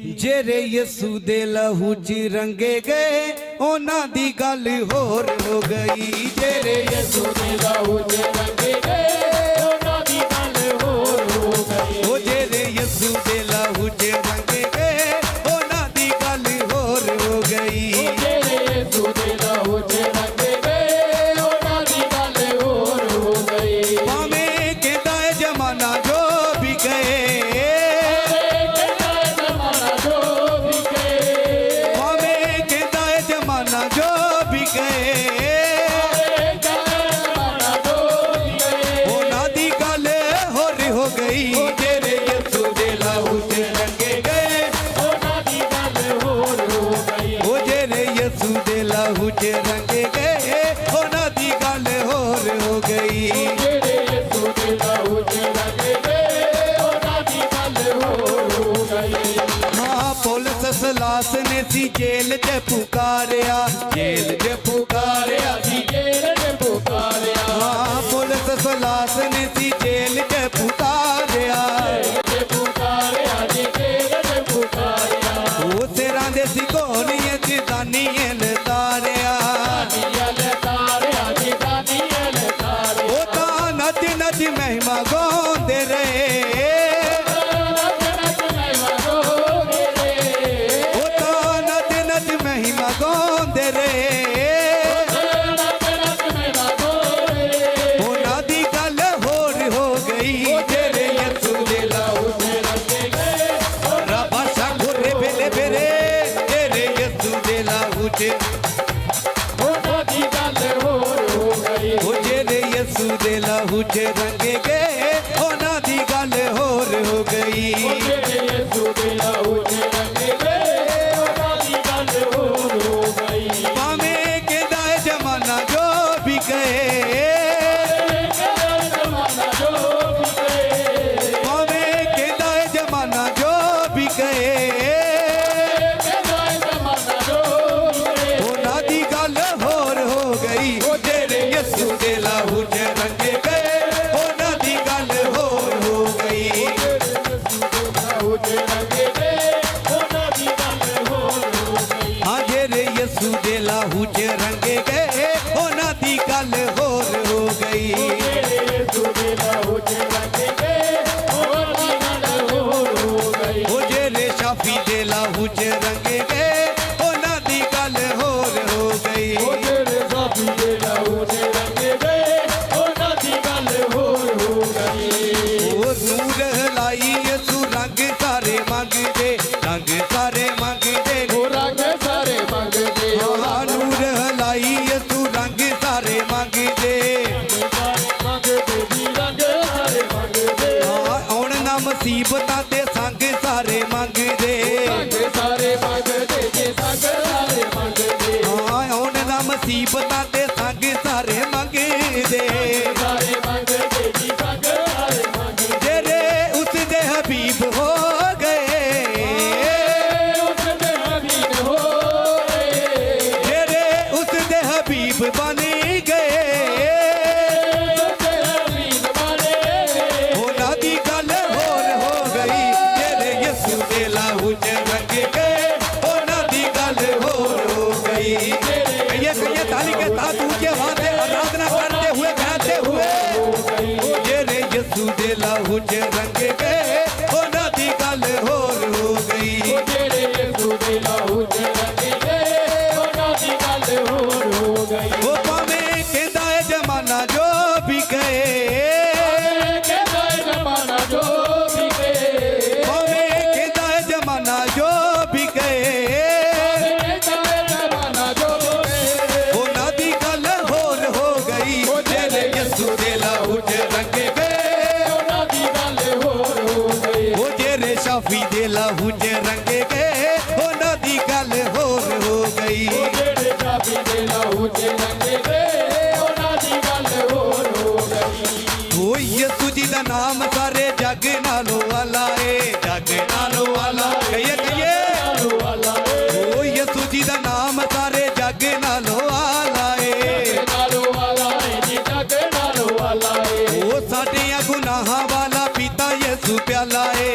जेरे यसू दे लहू च रंगे गए उन्हां दी गल होर हो गई। जेरे यसू दे लहू च रंगे गए उन्हां दी गल होर हो गई। ओ जेरे यसू दे लहू च रंगे गए उन्हां दी गल होर हो गई। जेरे यसू दे लहू च रंगे गए उन्हां दी गल होर हो गई। भावें कहदा है जमाना जो भी गए, रंगे गए उन्हां दी गल होर हो गई। जेरे यसू दे लहू च रंगे गए उन्हां दी गल होर हो गई। हाँ पुलिस सलास ने सी जेल च पुकारिया, जेल च पुकारिया सी जेल च पुकारिया। हाँ पुलिस सलास ने सी जेल च पुकारिया, ओ सिरां दे सी घोड़ियां च दानियां लतारिया। ओ तां नच नच महिमा गाउंदे रहे, ओ तां नच नच महिमा गाउंदे रहे। उन्हां दी गल होर हो गई। जेरे यसू दे लहू च रंगे गए रब्बा शाखुरे बेले बेरे। जेरे यसू दे लहू च यसू दे लहू च रंगे गए उन्हां दी गल होर हो गई। यसू दे लहू च रंगे गए उन्हां दी गल होर हो गई। भावें कहदा है जमाना जो भी गए, भावें कहदा है जमाना जो भी गए, उन्हां दी गल होर हो गई। जेरे यसू दे लहू च रंगे गए उन्हां दी गल होर हो गई। हाँ जेरे यसू दे लहू च रंगे गए उन्हां दी गल होर हो गई। ओ जेरे शाफी दे लहू च रंगे गए उन्हां दी गल होर हो गई। नूर लाई यसू रंग सारे मंगदे, रंग सारे मंगदे, रंग सारे मंगदे। हाँ नूर लाई यसू रंग सारे मंगदे, हाँ हुण ना मुसीबतां ते संग सारे मंगदे, हाँ हुण ना मुसीबतां ते संग सारे मंगदे। हबीब हो गए, जेरे उस दे हबीब बन गए। उन्हां दी गल होर हो गई। जेरे यसू दे लहू च रंगे गए उन्हां दी गल होर हो गई। कहिए ताली के साथ ऊंचे आवाज से आराधना करते हुए गाते हुए। जेरे यसू दे लहू च रंगे गए उन्हां दी गल होर हो गई। जेरे यसू दे लहू च रंगे गए उन्हां दी गल होर हो गई। ओ भावें कहदा है जमाना जो भी गए, जमाना जो भी गए, भावें कहदा है जमाना जो भी गए, उन्हां दी गल होर हो गई। जेरे यसू दे लहू च रंगे गए उन्हां दी गल होर हो गई। ओ जेरे शाफी दे लहू च रंगे गए उन्हां दी गल होर हो गई। जेरे शाफी दे लहू च रंगे गए उन्हां दी गल होर हो गई। ओ यसू जी दा नाम सारे जग नालों वाला है, जग नालों वाला। कहिए कहिए ओ यसू जी दा नाम सारे जग नालों वाला है। ओ साडियां गुनाहां वाला पीता यसू प्याला है।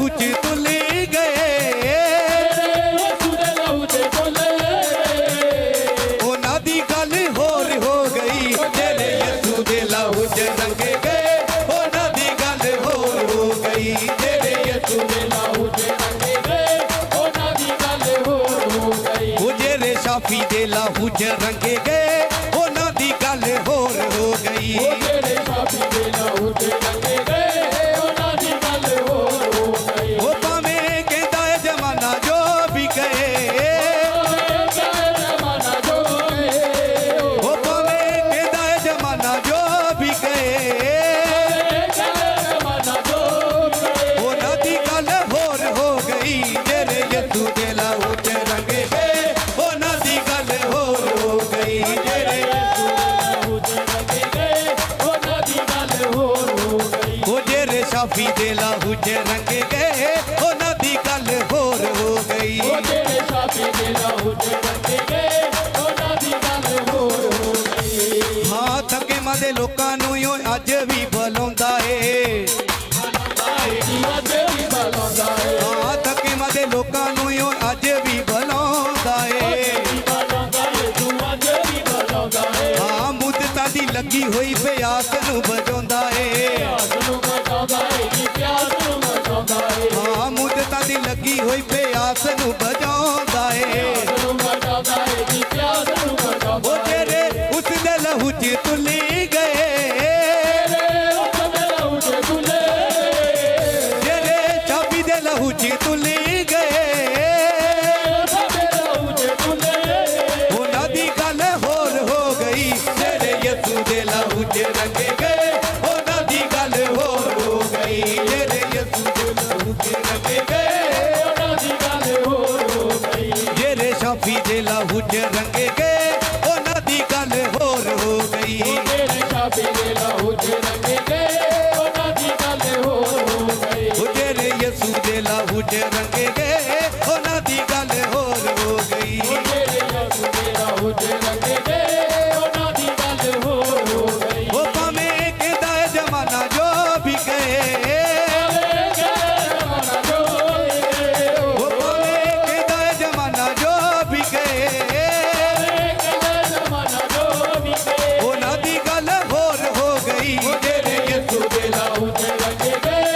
लहू च तुल गए उन्हां दी गल होर हो गई जेरे यसू दे लहू च रंगे गए उन्हां दी गल होर हो गई जेरे यसू दे लहू च रंगे गए उन्हां दी गल होर हो गई ओ जेरे शाफी दे लहू च रंगे गए उन्हां दी गल होर हो गई ओ जेरे शाफी दे लहू च रंगे गए उन्हां दी गल होर हो गई ओ भावें कहंदा है जमाना जो भी कहे शाफी दे लहू च रंगे गए उन्हां दी गल होर हो गई ओ जेरे शाफी दे लहू च रंगे गए उन्हां दी गल होर हो गई हां थके मादे लोकां नूं यो अज भी बुलाउंदा है हां थके मादे लोकां नूं यो अज भी बुलाउंदा है हां मुद्दतां दी लगी होई प्यास नूं बजाउंदा है हाँ मुद्दतां दी लगी हुई प्यास नूं बजाउंदा है ओ जेरे उस दे लहू च तुली गए जेरे चाबी दे लहू च तुली गए उन्हां दी गल होर हो गई जेरे यसू दे लहू च रंगे गए उन्हां दी गल होर हो गई जेरे यसू दे लहू च रंगे गए उन्हां दी गल होर हो गई जेरे शाफी दे लहू च रंगे गए उन्हां दी गल होर हो गई जेरे शाफी दे लहू च रंगे गए उन्हां दी गल होर हो गई ओ जेरे यसू दे लहू च रंगे गए उन्हां दी गल होर हो गई जेरे यसू दे लहू च रंगे गए उन्हां दी गल होर हो गई ओ भावें कहंदा है जमाना जो भी कहे ओ भावें कहंदा है जमाना जो भी कहे उन्हां दी गल होर हो गई जेरे यसू दे लहू च रंगे गए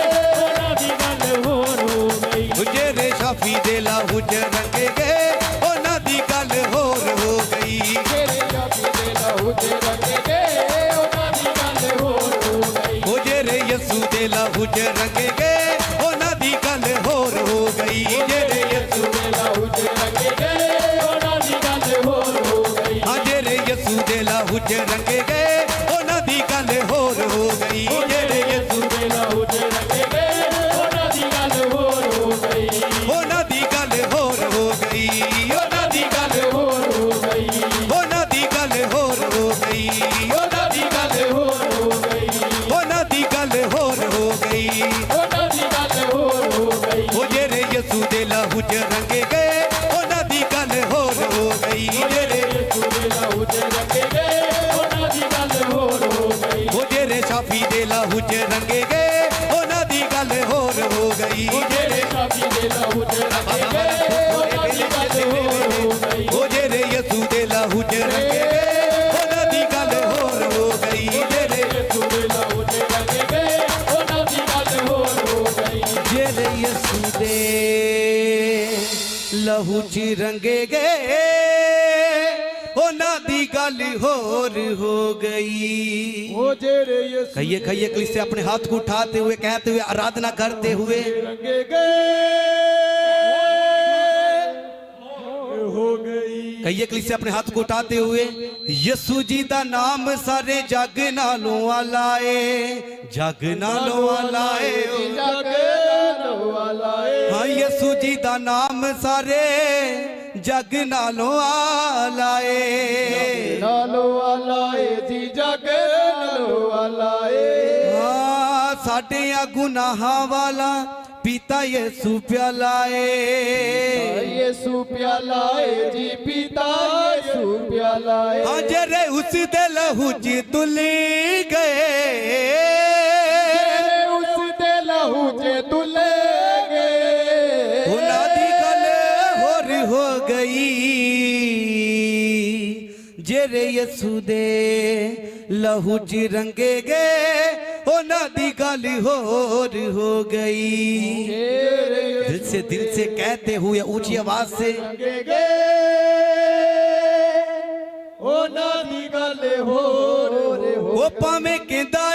उन्हां दी गल होर हो गई जेरे शाफी दे लहू च रंगे गए उन्हां दी गल होर हो गई जेरे शाफी दे लहू च रंगे गए उन्हां दी गल होर हो गई ओ जेरे यसू दे लहू च रंगे गए उन्हां दी गल होर हो गई जेरे यसू दे लहू च रंगे गए उन्हां दी गल होर हो गई हां जेरे यसू दे लहू च रंगे गए उन्हां दी गल होर हो गई जेरे यसू दे लहू च रंगे गए उन्हां दी गल होर हो गई उन्हां दी गल होर हो गई उन्हां दी गल होर हो गई उन्हां दी गल होर हो गई उन्हां दी गल होर हो गई उन्हां दी गल होर हो गई उन्हां दी गल होर हो गई ओ जेरे यसू दे लहू च रंगे गए उन्हां दी गल होर हो गई जेरे यसू दे लहू च रंगे गए उन्हां दी गल होर हो गई ओ जेरे शाफी दे लहू च रंगे गए उन्हां दी गल होर हो गई जेरे शाफी दे लहू च रंगे गए उन्हां दी गल होर हो गई ओ जेरे यसू दे लहू च रंगे गए उन्हां दी गल होर हो गई जेरे यसू दे लहू च रंगे गए उन्हां दी गल होर हो गई जेरे यसू दे लहू च रंगे गए उन्हां दी गल होर हो गई ओ जेरे यसू कहिए कहिए कलीसिया अपने हाथ को उठाते हुए कहते हुए आराधना करते हुए रंगे गए हो गई कहिए कलीसिया अपने हाथ को उठाते हुए यसू जी दा नाम सारे जग नालों वाला है जग नालों वाला है जग वाला है हाँ यसू जी दा नाम सारे जग नालों वाला है नालो वाला है जी जग नालो वाला है हाँ साडे गुनाहां वाला पीता यसू प्याला है यसू प्याला है जी पीता यसू प्याला है हाँ जरे उस दे लहू च तुली गए उस दे लहू च तुले गए जेरे यसू दे लहू च रंगे गए उन्हां दी गल होर हो गई। दिल से कहते हुए ऊंची आवाज से उन्हां दी गल होर हो वो पावे कहंदा